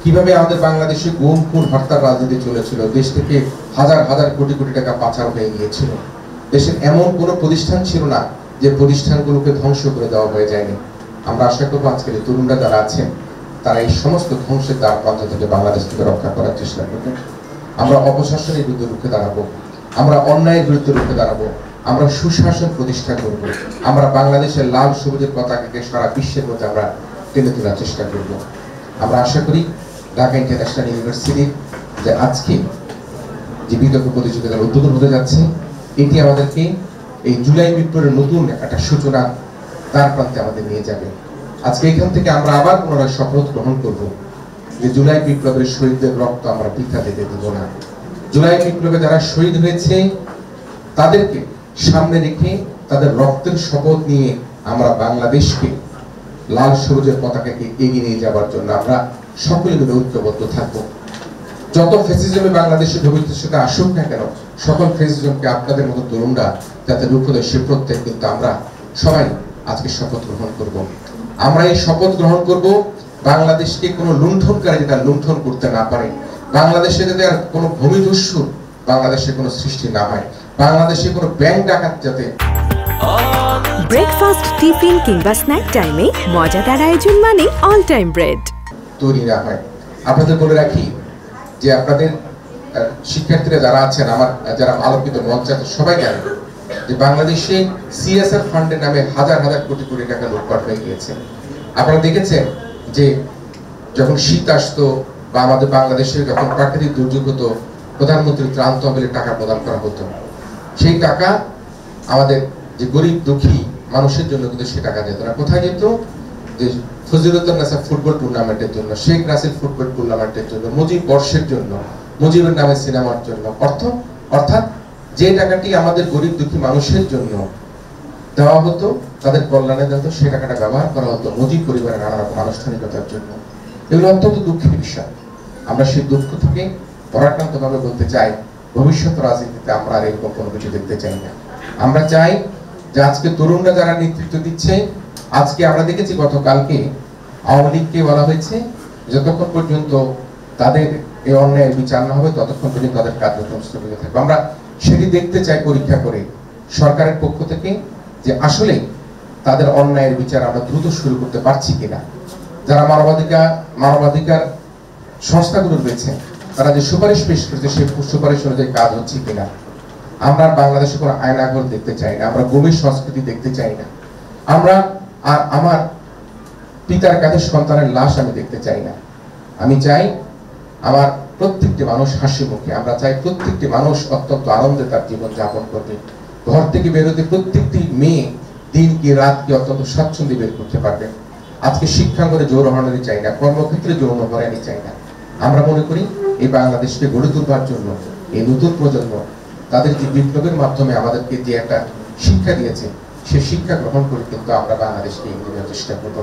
কিভাবে আমাদের বাংলাদেশে গুম খুন হত্যার রাজনীতি চলেছিল, দেশ থেকে হাজার হাজার কোটি কোটি টাকা পাচার হয়ে গিয়েছিল। দেশের এমন কোনো প্রতিষ্ঠান ছিল না যে প্রতিষ্ঠানগুলোকে ধ্বংস করে দেওয়া হয়ে যায়নি। আমরা আশা করবো আজকের এই তরুণরা যারা আছেন তারা এই সমস্ত ধ্বংসের দ্বার প্রান্ত থেকে বাংলাদেশ থেকে রক্ষা করার চেষ্টা করবেন। আমরা অপশাসনের বিরুদ্ধে রুখে দাঁড়াবো, আমরা অন্যায়ের বিরুদ্ধে রুখে দাঁড়াবো, আমরা সুশাসন প্রতিষ্ঠা করব, আমরা বাংলাদেশের লাল সবুজের পতাকাকে সারা বিশ্বের মধ্যে আমরা টেনে তোলার চেষ্টা করব। আমরা আশা করি ঢাকা ইন্টারন্যাশনাল ইউনিভার্সিটির যে আজকে যে বিতর্ক প্রতিযোগিতার উদ্বোধন হতে যাচ্ছে, এটি আমাদেরকে এই জুলাই বিপ্লবের নতুন একটা সূচনা তার প্রান্তে আমাদের নিয়ে যাবে। আজকে এখান থেকে আমরা আবার পুনরায় শপথ গ্রহণ করব যে জুলাই বিপ্লবের শহীদদের রক্ত আমরা বৃথা যেতে দেব না। জুলাই বিপ্লবে যারা শহীদ হয়েছে তাদেরকে সামনে রেখে তাদের রক্তের শপথ নিয়ে আমরা বাংলাদেশকে লাল সবুজের পতাকাকে এগিয়ে নিয়ে যাওয়ার জন্য আমরা সকলে মিলে ঐক্যবদ্ধ থাকবো। যত ফ্যাসিজমে বাংলাদেশে ভবিষ্যতে আসুক না কেন, সকল ফ্যাসিজমকে আপনাদের মতো তরুণরা যাতে রুখে দেয় সে প্রত্যেক কিন্তু আমরা সবাই আজকে শপথ গ্রহণ করব। আমরা এই শপথ গ্রহণ করব বাংলাদেশকে কোনো লুণ্ঠনকারী যাতে লুণ্ঠন করতে না পারে, বাংলাদেশে যাতে আর কোনো ভূমিদস্যু বাংলাদেশে কোনো সৃষ্টি না হয়, বাংলাদেশে কোনো ব্যাংক ডাকাত যাতে ব্রেকফাস্ট, টিফিন কিংবা স্ন্যাক টাইমে মজাদার আয়োজন মানে অল টাইম ব্রেড তৈরি না হয়। আপনাদের বলে রাখি যে আপনাদের শিক্ষার্থীরা যারা আছেন, আমার যারা আলোকিত মঞ্চ আছে সবাই জানেন যে বাংলাদেশে সিএসআর ফান্ডের নামে হাজার হাজার কোটি কোটি টাকা লুটপাট হয়ে গিয়েছে। আপনারা দেখেছেন যে যখন শীত আসতো বা আমাদের বাংলাদেশে যখন প্রাকৃতিক দুর্যোগ হতো, প্রধানমন্ত্রী ত্রাণ তহবিলের টাকা প্রদান করা হতো। সেই টাকা আমাদের যে গরিব দুঃখী মানুষের জন্য কিন্তু সে টাকা যেত না। কোথায় যেত? যে ফজিলতুন্নেসা ফুটবল টুর্নামেন্টের জন্য, শেখ রাসেল ফুটবল টুর্নামেন্টের জন্য, মুজিব বর্ষের জন্য, মুজিবের নামে সিনেমার জন্য। অর্থাৎ যে টাকাটি আমাদের গরিব দুঃখী মানুষের জন্য দেওয়া হতো, তাদের কল্যাণে দেওয়া হতো, সেই টাকাটা ব্যবহার করা হতো মুজিব পরিবারের নানা রকম আনুষ্ঠানিকতার জন্য। এগুলো অত্যন্ত দুঃখের বিষয়। আমরা সেই দুঃখ থেকে পরাক্রান্ত ভাবে বলতে চাই, ভবিষ্যৎ রাজনীতিতে আমরা আর এরকম কোনো কিছু দেখতে চাই না। আমরা চাই যে আজকে তরুণরা যারা নেতৃত্ব দিচ্ছে, আজকে আমরা দেখেছি গতকালকে আওয়ামী লীগকে বলা হয়েছে যতক্ষণ পর্যন্ত তাদের এই অন্যায়ের বিচার না হবে ততক্ষণ পর্যন্ত তাদের কার্যক্রম স্থগিত থাকবে। আমরা সেটি দেখতে চাই পরীক্ষা করে সরকারের পক্ষ থেকে যে আসলে তাদের অন্যায়ের বিচার আমরা দ্রুত শুরু করতে পারছি কিনা। যারা মানবাধিকার সংস্থাগুলো রয়েছে তারা যে সুপারিশ পেশ করেছে সেই সুপারিশ অনুযায়ী কাজ হচ্ছে কিনা। আমরা বাংলাদেশে কোনো আয়নাঘর দেখতে চাই না, আমরা গভীর সংস্কৃতি দেখতে চাই না। আমরা আর আমার পিতার কাছে সন্তানের লাশ আমি দেখতে চাই না। আমি চাই আমার প্রত্যেকটি মানুষ হাসি মুখে, আমরা চাই প্রত্যেকটি মানুষ অত্যন্ত আনন্দে তার জীবন যাপন করবে। ঘর থেকে বেরোতে প্রত্যেকটি মেয়ে দিন কি রাত কি অত্যন্ত স্বাচ্ছন্দ্যে বের করতে পারবে। আজকে শিক্ষাঙ্গনে যৌন হয়রানি চাই না, কর্মক্ষেত্রে যৌন হয়রানি চাই না। আমরা মনে করি এই বাংলাদেশকে গড়ে তুলবার জন্য এই নতুন প্রজন্ম তাদের যে বিপ্লবের মাধ্যমে আমাদেরকে যে একটা শিক্ষা দিয়েছে, সে শিক্ষা গ্রহণ করে কিন্তু আমরা বাংলাদেশকে এগিয়ে নেওয়ার চেষ্টা করব।